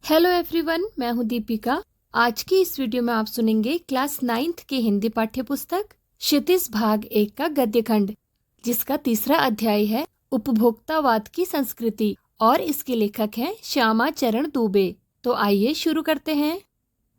Hello everyone, मैं हूं दीपिका। आज की इस वीडियो में आप सुनेंगे क्लास 9th की हिंदी पाठ्य पुस्तक क्षितिज भाग 1 का गद्य खंड, जिसका तीसरा अध्याय है उपभोक्तावाद की संस्कृति और इसके लेखक हैं श्यामा चरण दुबे। तो आइए शुरू करते हैं।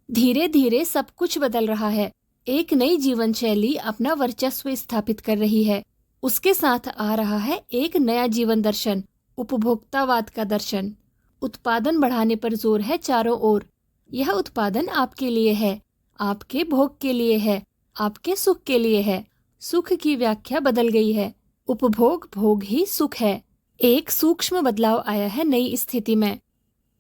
धीरे धीरे सब कुछ बदल रहा है। एक नई जीवन शैली अपना वर्चस्व स्थापित कर रही है। उसके साथ आ रहा है एक नया जीवन दर्शन, उपभोक्तावाद का दर्शन। उत्पादन बढ़ाने पर जोर है चारों ओर। यह उत्पादन आपके लिए है, आपके भोग के लिए है, आपके सुख के लिए है। सुख की व्याख्या बदल गई है। उपभोग भोग ही सुख है। एक सूक्ष्म बदलाव आया है नई स्थिति में।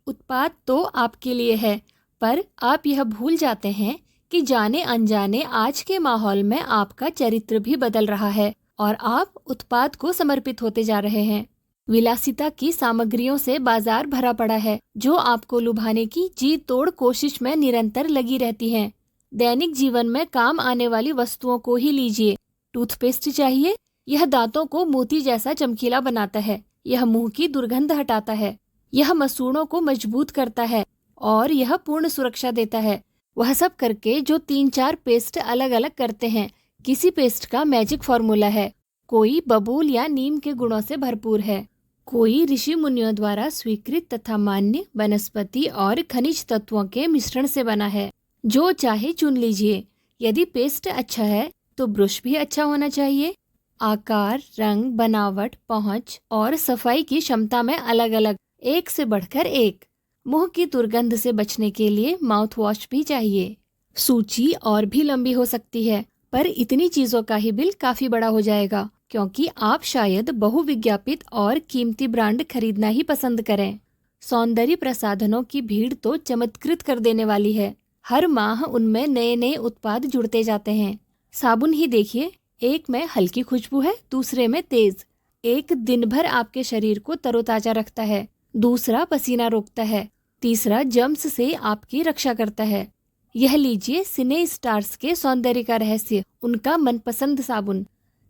उत्पाद तो आपके लिए है, पर आप यह भूल जाते हैं कि जाने अनजाने आज के माहौल में आपका चरित्र भी बदल रहा है और आप उत्पाद को समर्पित होते जा रहे हैं। विलासिता की सामग्रियों से बाजार भरा पड़ा है, जो आपको लुभाने की जी तोड़ कोशिश में निरंतर लगी रहती हैं। दैनिक जीवन में काम आने वाली वस्तुओं को ही लीजिए। टूथपेस्ट चाहिए, यह दांतों को मोती जैसा चमकीला बनाता है, यह मुंह की दुर्गंध हटाता है, यह मसूड़ों को मजबूत करता है और यह पूर्ण सुरक्षा देता है। वह सब करके जो 3-4 पेस्ट अलग अलग करते हैं, किसी पेस्ट का मैजिक फॉर्मूला है। कोई बबूल या नीम के गुणों से भरपूर है, कोई ऋषि मुनियों द्वारा स्वीकृत तथा मान्य वनस्पति और खनिज तत्वों के मिश्रण से बना है। जो चाहे चुन लीजिए। यदि पेस्ट अच्छा है तो ब्रश भी अच्छा होना चाहिए। आकार, रंग, बनावट, पहुंच और सफाई की क्षमता में अलग अलग, एक से बढ़कर एक। मुंह की दुर्गंध से बचने के लिए माउथ वॉश भी चाहिए। सूची और भी लंबी हो सकती है, पर इतनी चीजों का ही बिल काफी बड़ा हो जाएगा, क्योंकि आप शायद बहुविज्ञापित और कीमती ब्रांड खरीदना ही पसंद करें। सौंदर्य प्रसाधनों की भीड़ तो चमत्कृत कर देने वाली है। हर माह उनमें नए नए उत्पाद जुड़ते जाते हैं। साबुन ही देखिए, एक में हल्की खुशबू है, दूसरे में तेज। एक दिन भर आपके शरीर को तरोताजा रखता है, दूसरा पसीना रोकता है, तीसरा जर्म्स से आपकी रक्षा करता है। यह लीजिए सिने स्टार्स के सौंदर्य का रहस्य, उनका मनपसंद साबुन।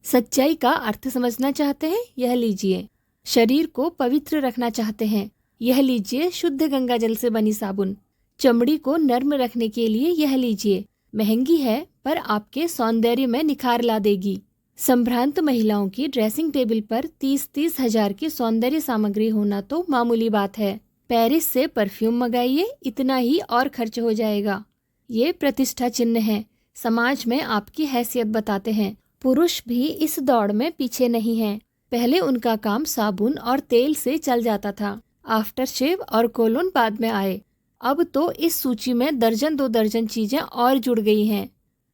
सच्चाई का अर्थ समझना चाहते हैं, यह लीजिए। शरीर को पवित्र रखना चाहते हैं, यह लीजिए शुद्ध गंगा जल से बनी साबुन। चमड़ी को नर्म रखने के लिए यह लीजिए। महंगी है, पर आपके सौंदर्य में निखार ला देगी। संभ्रांत महिलाओं की ड्रेसिंग टेबल पर 30-30 हजार की सौंदर्य सामग्री होना तो मामूली बात है। पेरिस से परफ्यूम मंगाइए, इतना ही और खर्च हो जाएगा। ये प्रतिष्ठा चिन्ह है, समाज में आपकी हैसियत बताते हैं। पुरुष भी इस दौड़ में पीछे नहीं हैं। पहले उनका काम साबुन और तेल से चल जाता था, आफ्टर शेव और कोलोन बाद में आए। अब तो इस सूची में दर्जन 2 दर्जन चीजें और जुड़ गई हैं।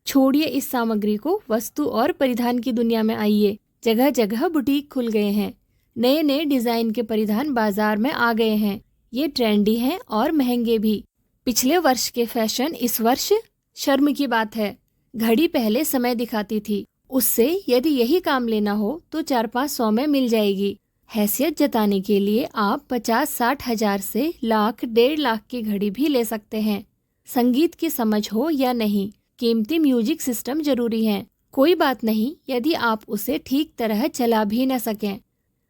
छोड़िए इस सामग्री को, वस्तु और परिधान की दुनिया में आइए। जगह जगह बुटीक खुल गए हैं। नए नए डिजाइन के परिधान बाजार में आ गए हैं। ये ट्रेंडी हैं और महंगे भी। पिछले वर्ष के फैशन इस वर्ष, शर्म की बात है। घड़ी पहले समय दिखाती थी, उससे यदि यही काम लेना हो तो 4-500 में मिल जाएगी। हैसियत जताने के लिए आप 50-60 हजार से लाख 1.5 लाख की घड़ी भी ले सकते हैं। संगीत की समझ हो या नहीं, कीमती म्यूजिक सिस्टम जरूरी है। कोई बात नहीं यदि आप उसे ठीक तरह चला भी न सकें।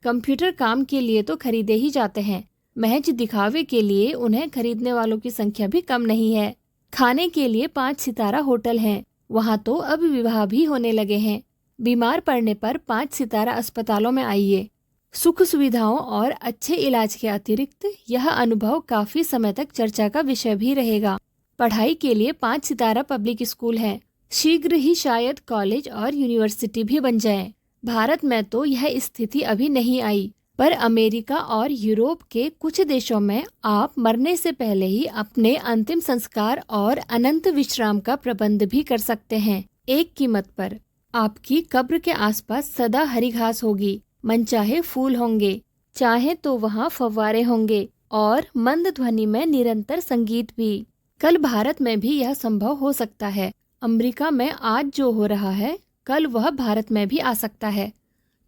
कंप्यूटर काम के लिए तो खरीदे ही जाते हैं, महज दिखावे के लिए उन्हें खरीदने वालों की संख्या भी कम नहीं है। खाने के लिए 5 सितारा होटल हैं, वहाँ तो अब विवाह भी होने लगे हैं। बीमार पड़ने पर 5 सितारा अस्पतालों में आइए। सुख सुविधाओं और अच्छे इलाज के अतिरिक्त यह अनुभव काफी समय तक चर्चा का विषय भी रहेगा। पढ़ाई के लिए 5 सितारा पब्लिक स्कूल हैं। शीघ्र ही शायद कॉलेज और यूनिवर्सिटी भी बन जाए। भारत में तो यह स्थिति अभी नहीं आई, पर अमेरिका और यूरोप के कुछ देशों में आप मरने से पहले ही अपने अंतिम संस्कार और अनंत विश्राम का प्रबंध भी कर सकते हैं, एक कीमत पर। आपकी कब्र के आसपास सदा हरी घास होगी, मनचाहे फूल होंगे, चाहे तो वहाँ फव्वारे होंगे और मंद ध्वनि में निरंतर संगीत भी। कल भारत में भी यह संभव हो सकता है। अमेरिका में आज जो हो रहा है, कल वह भारत में भी आ सकता है।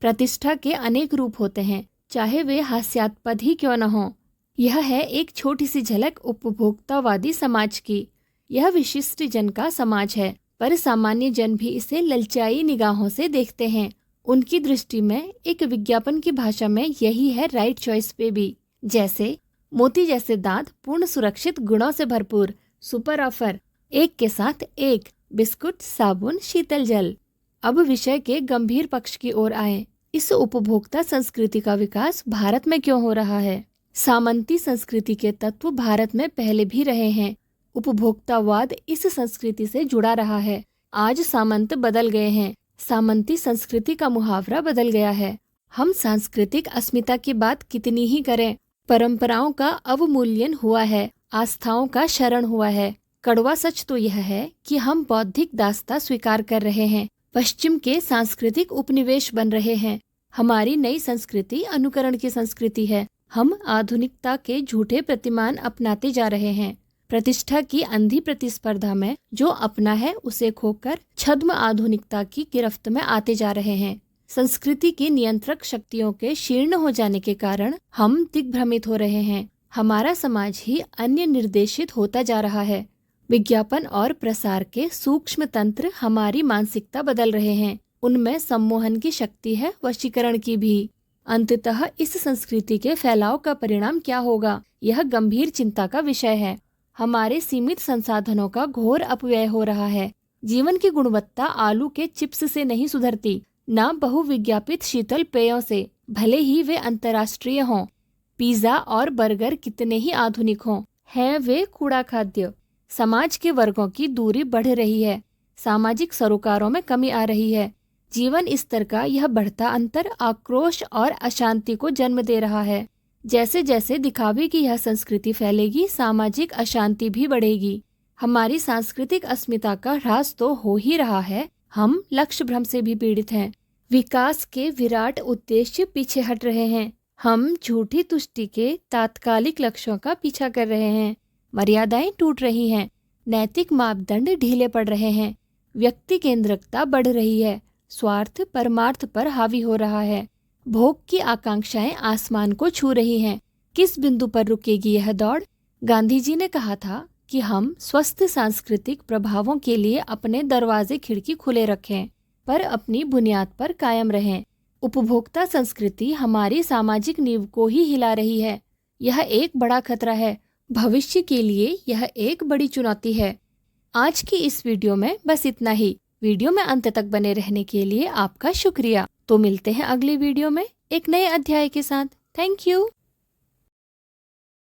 प्रतिष्ठा के अनेक रूप होते हैं, चाहे वे हास्यास्पद ही क्यों न हो। यह है एक छोटी सी झलक उपभोक्तावादी समाज की। यह विशिष्ट जन का समाज है, पर सामान्य जन भी इसे ललचाई निगाहों से देखते हैं। उनकी दृष्टि में एक विज्ञापन की भाषा में यही है राइट चॉइस पे भी। जैसे मोती जैसे दांत, पूर्ण सुरक्षित गुणों से भरपूर, सुपर ऑफर, एक के साथ एक, बिस्कुट, साबुन, शीतल जल। अब विषय के गंभीर पक्ष की ओर आए। इस उपभोक्ता संस्कृति का विकास भारत में क्यों हो रहा है? सामंती संस्कृति के तत्व भारत में पहले भी रहे हैं। उपभोक्तावाद इस संस्कृति से जुड़ा रहा है। आज सामंत बदल गए हैं, सामंती संस्कृति का मुहावरा बदल गया है। हम सांस्कृतिक अस्मिता की बात कितनी ही करें, परंपराओं का अवमूल्यन हुआ है, आस्थाओं का शरण हुआ है। कड़वा सच तो यह है कि हम बौद्धिक दास्ता स्वीकार कर रहे हैं, पश्चिम के सांस्कृतिक उपनिवेश बन रहे हैं। हमारी नई संस्कृति अनुकरण की संस्कृति है। हम आधुनिकता के झूठे प्रतिमान अपनाते जा रहे हैं। प्रतिष्ठा की अंधी प्रतिस्पर्धा में जो अपना है उसे खोकर छद्म आधुनिकता की गिरफ्त में आते जा रहे हैं। संस्कृति की नियंत्रक शक्तियों के शीर्ण हो जाने के कारण हम दिग्भ्रमित हो रहे हैं। हमारा समाज ही अन्य निर्देशित होता जा रहा है। विज्ञापन और प्रसार के सूक्ष्म तंत्र हमारी मानसिकता बदल रहे हैं। उनमें सम्मोहन की शक्ति है, वशीकरण की भी। अंततः इस संस्कृति के फैलाव का परिणाम क्या होगा, यह गंभीर चिंता का विषय है। हमारे सीमित संसाधनों का घोर अपव्यय हो रहा है। जीवन की गुणवत्ता आलू के चिप्स से नहीं सुधरती, न बहुविज्ञापित शीतल पेयों से, भले ही वे अंतर्राष्ट्रीय हों। पिज्जा और बर्गर कितने ही आधुनिक हों, हैं वे कूड़ा खाद्य। समाज के वर्गों की दूरी बढ़ रही है, सामाजिक सरोकारों में कमी आ रही है। जीवन स्तर का यह बढ़ता अंतर आक्रोश और अशांति को जन्म दे रहा है। जैसे जैसे दिखावे की यह संस्कृति फैलेगी, सामाजिक अशांति भी बढ़ेगी। हमारी सांस्कृतिक अस्मिता का ह्रास तो हो ही रहा है, हम लक्ष्य भ्रम से भी पीड़ित हैं। विकास के विराट उद्देश्य पीछे हट रहे हैं। हम झूठी तुष्टि के तात्कालिक लक्ष्यों का पीछा कर रहे हैं। मर्यादाएं टूट रही हैं, नैतिक मापदंड ढीले पड़ रहे हैं, व्यक्ति केंद्रिकता बढ़ रही है, स्वार्थ परमार्थ पर हावी हो रहा है, भोग की आकांक्षाएं आसमान को छू रही हैं। किस बिंदु पर रुकेगी यह दौड़? गांधी जी ने कहा था कि हम स्वस्थ सांस्कृतिक प्रभावों के लिए अपने दरवाजे खिड़की खुले रखें, पर अपनी बुनियाद पर कायम रहें। उपभोक्ता संस्कृति हमारी सामाजिक नींव को ही हिला रही है। यह एक बड़ा खतरा है। भविष्य के लिए यह एक बड़ी चुनौती है। आज की इस वीडियो में बस इतना ही। वीडियो में अंत तक बने रहने के लिए आपका शुक्रिया। तो मिलते हैं अगली वीडियो में एक नए अध्याय के साथ। Thank you.